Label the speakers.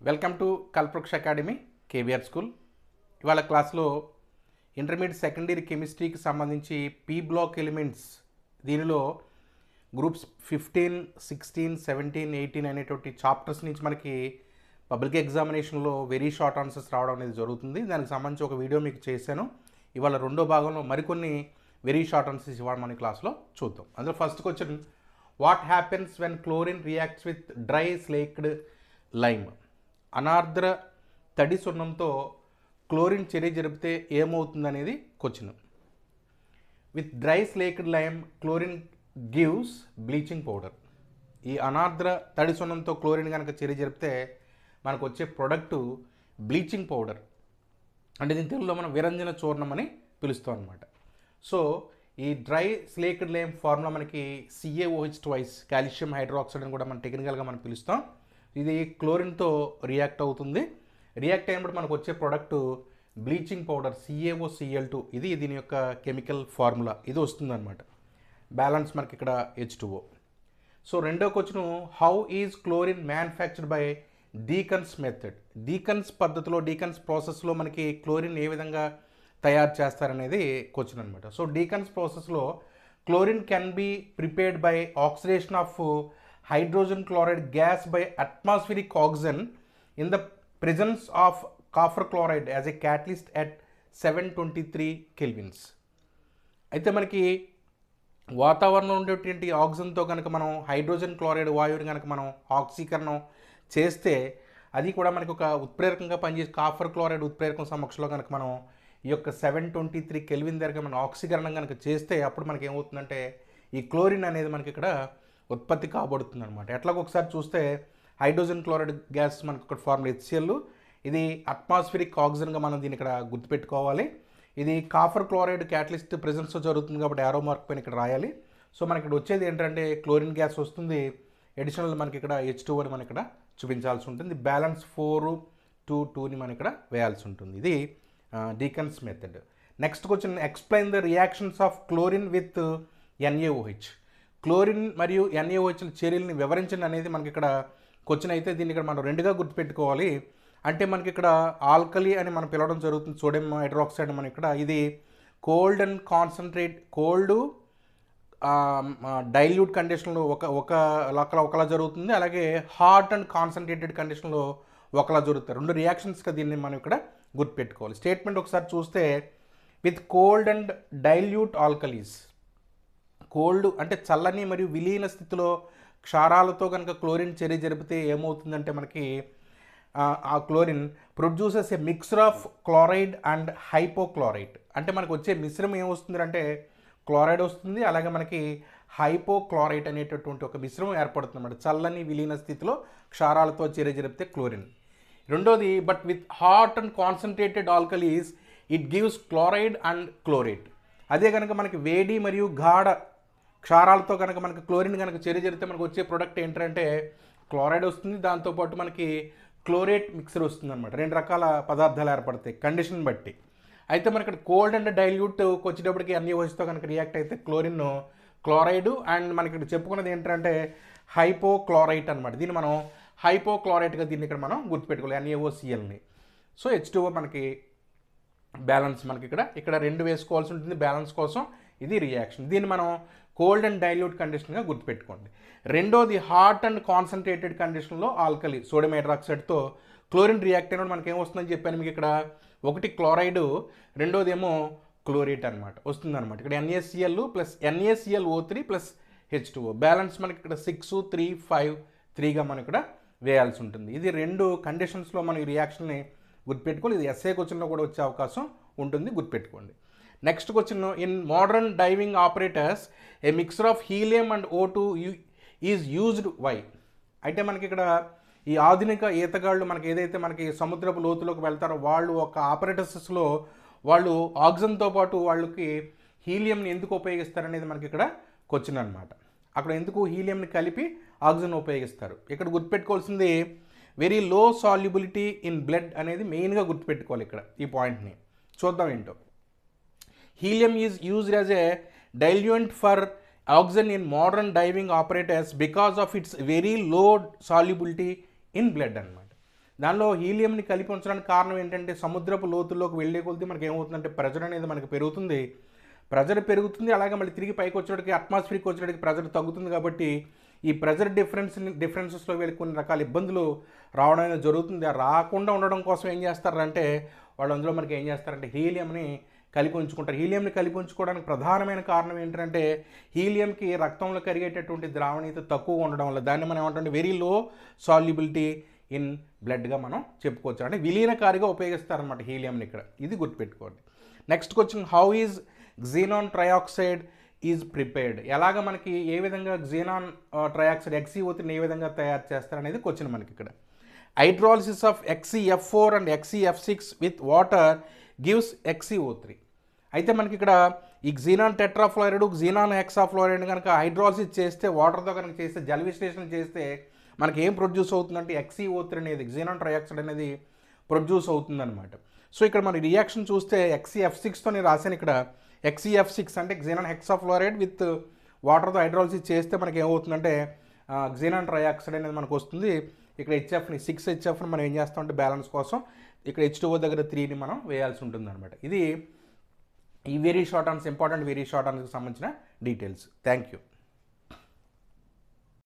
Speaker 1: Welcome to Kalpavriksha academy KVR school. ఇవాళ క్లాస్లో intermediate secondary కెమిస్ట్రీకి సంబంధించి పీ బ్లాక్ ఎలిమెంట్స్ దీనిలో గ్రూప్స్ 15, 16, 17, 18 అనేటువంటి చాప్టర్స్ నుంచి మనకి పబ్లిక్ ఎగ్జామినేషన్లో వెరీ షార్ట్ ఆన్సర్స్ రావడం అనేది జరుగుతుంది. దానికి సంబంధించి ఒక వీడియో మీకు చేశాను. ఇవాళ రెండో భాగంలో మరికొన్ని వెరీ షార్ట్ ఆన్సర్స్ ఇవాళ మన క్లాస్లో చూద్దాం. అందులో first question, what happens when chlorine reacts with dry slaked lime? అనార్ద్ర తడి సున్నంతో క్లోరిన్ చర్య జరిపితే ఏమవుతుందనేది question. With dry slaked lime chlorine gives bleaching powder. ఈ అనార్ద్ర తడి సున్నంతో క్లోరిన్ కనుక చర్య జరిపితే మనకు వచ్చే ప్రోడక్టు బ్లీచింగ్ పౌడర్, అంటే దీని తెలుగులో మనం విరంజన చూర్ణం అని పిలుస్తాం అనమాట. సో ఈ డ్రై స్లేక్డ్ లైమ్ ఫార్ములా మనకి CaOH2 కాల్షియం హైడ్రాక్సైడ్ అని కూడా మనం టెక్నికల్గా మనం పిలుస్తాం. ఇది క్లోరిన్తో రియాక్ట్ అవుతుంది. రియాక్ట్ అయినప్పుడు మనకు వచ్చే ప్రోడక్ట్ బ్లీచింగ్ పౌడర్ CaOCl2. ఇది దీని యొక్క కెమికల్ ఫార్ములా, ఇది వస్తుంది అనమాట. బ్యాలెన్స్ మనకి ఇక్కడ H2O. సో రెండో question, how is chlorine manufactured by deacons method? Deacons పద్ధతిలో, డీకన్స్ ప్రాసెస్లో మనకి క్లోరిన్ ఏ విధంగా తయారు చేస్తారనేది క్వశ్చన్ అనమాట. సో డీకన్స్ ప్రాసెస్లో chlorine can be prepared by oxidation of hydrogen chloride gas by atmospheric oxygen in the presence of copper chloride as a catalyst at 723 kelvins. అయితే మనకి వాతావరణంలో ఉండేటువంటి ఆక్సిజన్తో కనుక మనం హైడ్రోజన్ క్లోరైడ్ వాయువుని కనుక మనం ఆక్సీకరణం చేస్తే అది కూడా మనకి ఒక ఉత్ప్రేరకంగా పనిచేసి కాపర్ క్లోరైడ్ ఉత్ప్రేరకం సమక్షంలో కనుక మనం ఈ యొక్క 723 కెల్విన్ దగ్గర మనం ఆక్సీకరణం కనుక చేస్తే అప్పుడు మనకి ఏమవుతుందంటే ఈ క్లోరిన్ అనేది మనకి ఇక్కడ ఉత్పత్తి కాబడుతుంది అనమాట. ఎట్లాగో ఒకసారి చూస్తే హైడ్రోజన్ క్లోరైడ్ గ్యాస్ మనకు ఒక ఫార్ములా HCl, ఇది అట్మాస్ఫిరిక్ ఆక్సిజన్గా మనం దీన్ని ఇక్కడ గుర్తుపెట్టుకోవాలి. ఇది కాపర్ క్లోరైడ్ క్యాటలిస్ట్ ప్రెజెన్స్లో జరుగుతుంది కాబట్టి యారో మార్క్ పైన ఇక్కడ రాయాలి. సో మనకి ఇక్కడ వచ్చేది ఏంటంటే క్లోరిన్ గ్యాస్ వస్తుంది, అడిషనల్ మనకి ఇక్కడ H2O అని మనం ఇక్కడ చూపించాల్సి ఉంటుంది. బ్యాలెన్స్ 4:2:2ని మనం ఇక్కడ వేయాల్సి ఉంటుంది. ఇది deacons method. Next question, explain the reactions of chlorine with NaOH. Chlorine మరియు NaOH చర్యల్ని వివరించండి అనేది మనకి ఇక్కడ క్వశ్చన్. అయితే దీన్ని ఇక్కడ మనం రెండుగా గుర్తుపెట్టుకోవాలి. అంటే మనకి ఇక్కడ ఆల్కలీ అని మనం పిలవడం జరుగుతుంది, సోడియం హైడ్రాక్సైడ్. మనం ఇక్కడ ఇది cold and concentrate, cold dilute కండిషన్లో ఒకలా జరుగుతుంది, అలాగే హాట్ అండ్ కాన్సన్ట్రేటెడ్ కండిషన్లో ఒకలా జరుగుతాయి. రెండు రియాక్షన్స్గా దీన్ని మనం ఇక్కడ గుర్తుపెట్టుకోవాలి. స్టేట్మెంట్ ఒకసారి చూస్తే, with cold and dilute alkalis, cold అంటే చల్లని మరియు విలీన స్థితిలో క్షారాలతో కనుక క్లోరిన్ చర్య జరిపితే ఏమవుతుందంటే మనకి ఆ chlorine produces A mixer of chloride and hypochlorite. అంటే మనకు వచ్చే మిశ్రమం ఏమొస్తుంది అంటే క్లోరైడ్ వస్తుంది, అలాగే మనకి హైపోక్లోరైట్ అనేటటువంటి ఒక మిశ్రమం ఏర్పడుతుంది అన్నమాట చల్లని విలీన స్థితిలో క్షారాలతో చర్య జరిపితే క్లోరిన్. రెండోది, but with hot and concentrated alkalis it gives chloride and chlorate. అదే కనుక మనకి వేడి మరియు గాఢ క్షారాలతో కనుక మనకి క్లోరిన్ కనుక చర్య జరిగితే మనకు వచ్చే ప్రోడక్ట్ ఏంటంటే క్లోరైడ్ వస్తుంది, దాంతోపాటు మనకి క్లోరేట్ మిక్సర్ వస్తుంది అనమాట. రెండు రకాల పదార్థాలు ఏర్పడతాయి కండిషన్ బట్టి. అయితే మనకి ఇక్కడ కోల్డ్ అండ్ డైల్యూట్ వచ్చేటప్పటికి NaOHతో కనుక రియాక్ట్ అయితే క్లోరిన్ క్లోరైడ్ అండ్ మనకి ఇక్కడ చెప్పుకున్నది ఏంటంటే హైపోక్లోరైట్ అనమాట. దీన్ని మనం హైపోక్లోరైట్గా దీన్ని ఇక్కడ మనం గుర్తుపెట్టుకోవాలి, NaOClని. సో H2O మనకి బ్యాలెన్స్ మనకి ఇక్కడ రెండు వేసుకోవాల్సి ఉంటుంది బ్యాలెన్స్ కోసం. ఇది రియాక్షన్, దీన్ని మనం కోల్డ్ అండ్ డైల్యూట్ కండిషన్గా గుర్తుపెట్టుకోండి. రెండోది, హాట్ అండ్ కాన్సన్ట్రేటెడ్ కండిషన్లో ఆల్కలీ సోడియం హైడ్రాక్సైడ్తో క్లోరిన్ రియాక్ట్ అయినప్పుడు మనకి ఏమొస్తుందని చెప్పాను మీకు. ఇక్కడ ఒకటి క్లోరైడ్, రెండోది ఏమో క్లోరేట్ అనమాట వస్తుందన్నమాట. ఇక్కడ NaCl plus NaClO3 plus H2O. Balance మనకి ఇక్కడ 6, 3, 5, 3గా మనం ఇక్కడ వేయాల్సి ఉంటుంది. ఇది రెండు కండిషన్స్లో మనం ఈ రియాక్షన్ని గుర్తుపెట్టుకోవాలి. ఇది ఎస్ఏ క్వశ్చన్లో కూడా వచ్చే అవకాశం ఉంటుంది, గుర్తుపెట్టుకోండి. Next question, in modern diving operators a mixer of helium and O2 is used why? అయితే మనకి ఇక్కడ ఈ ఆధునిక ఈతగాళ్ళు మనకి ఏదైతే మనకి సముద్రపు లోతులోకి వెళ్తారో వాళ్ళు ఒక ఆపరేటర్స్లో వాళ్ళు ఆక్సిజన్తో పాటు వాళ్ళకి హీలియంని ఎందుకు ఉపయోగిస్తారనేది మనకి ఇక్కడ క్వశ్చన్ అనమాట. అక్కడ ఎందుకు హీలియంని కలిపి ఆక్సిజన్ ఉపయోగిస్తారు? ఇక్కడ గుర్తుపెట్టుకోవాల్సింది very low solubility in blood అనేది మెయిన్గా గుర్తుపెట్టుకోవాలి ఇక్కడ ఈ పాయింట్ని. చూద్దాం ఏంటో. Helium is used as a diluent for oxygen in modern diving operators because of its very low solubility in blood అనమాట. దానిలో హీలియంని కలిపి ఉంచడానికి కారణం ఏంటంటే సముద్రపు లోతుల్లోకి వెళ్ళే కొద్దీ మనకి ఏమవుతుందంటే ప్రెజర్ అనేది మనకి పెరుగుతుంది. ప్రెజర్ పెరుగుతుంది, అలాగే మళ్ళీ తిరిగి పైకి వచ్చేటికి అట్మాస్ఫియర్కి వచ్చేటికి ప్రెజర్ తగ్గుతుంది. కాబట్టి ఈ ప్రెజర్ డిఫరెన్సెస్లో వీళ్ళకి కొన్ని రకాల ఇబ్బందులు రావడం అనేది జరుగుతుంది. రాకుండా ఉండడం కోసం ఏం చేస్తారంటే వాళ్ళు అందులో మనకి ఏం చేస్తారంటే హీలియంని కలిపి ఉంచుకుంటారు. హీలియంని కలిపి ఉంచుకోవడానికి ప్రధానమైన కారణం ఏంటంటే హీలియంకి రక్తంలో కరిగేటటువంటి ద్రావణీయత తక్కువ ఉండడం వల్ల దాన్ని మనం ఏమంటే వెరీ లో సాల్యుబిలిటీ ఇన్ బ్లడ్గా మనం చెప్పుకోవచ్చు. అంటే విలీనకారిగా ఉపయోగిస్తారనమాట హీలియంని ఇక్కడ. ఇది గుర్తుపెట్టుకోండి. Next question, how is క్సినాన్ trioxide is prepared? ఎలాగ మనకి ఏ విధంగా క్సినాన్ ట్రయాక్సైడ్ XeO3 ఏ విధంగా తయారు చేస్తారు అనేది క్వశ్చన్ మనకి ఇక్కడ. Hydrolysis of XeF4 and XeF6 with water gives XeO3. అయితే మనకి ఇక్కడ ఈ క్సినాన్ టెట్రాఫ్లోరైడ్, క్సినాన్ హెక్సాఫ్లోరైడ్ కనుక హైడ్రాలిసిస్ చేస్తే, వాటర్తో కనుక చేస్తే, జల విశ్లేషణ చేస్తే మనకి ఏం ప్రొడ్యూస్ అవుతుందంటే XeO3 అనేది, క్సినాన్ ట్రయాక్సైడ్ అనేది ప్రొడ్యూస్ అవుతుందన్నమాట. సో ఇక్కడ మన రియాక్షన్ చూస్తే XeF6తో నేను రాశాను ఇక్కడ. XeF6 అంటే క్సినాన్ హెక్సాఫ్లోరైడ్ విత్ వాటర్తో హైడ్రాలిసిస్ చేస్తే మనకి ఏమవుతుందంటే క్సినాన్ ట్రయాక్సైడ్ అనేది మనకు వస్తుంది. ఇక్కడ HF6 HFని మనం ఏం చేస్తామంటే బ్యాలెన్స్ కోసం ఇక్కడ H2O దగ్గర 3ని మనం వేయాల్సి ఉంటుంది అనమాట. ఇది ఈ very short answers, important very short ఆన్సర్కి సంబంధించిన డీటెయిల్స్. Thank you.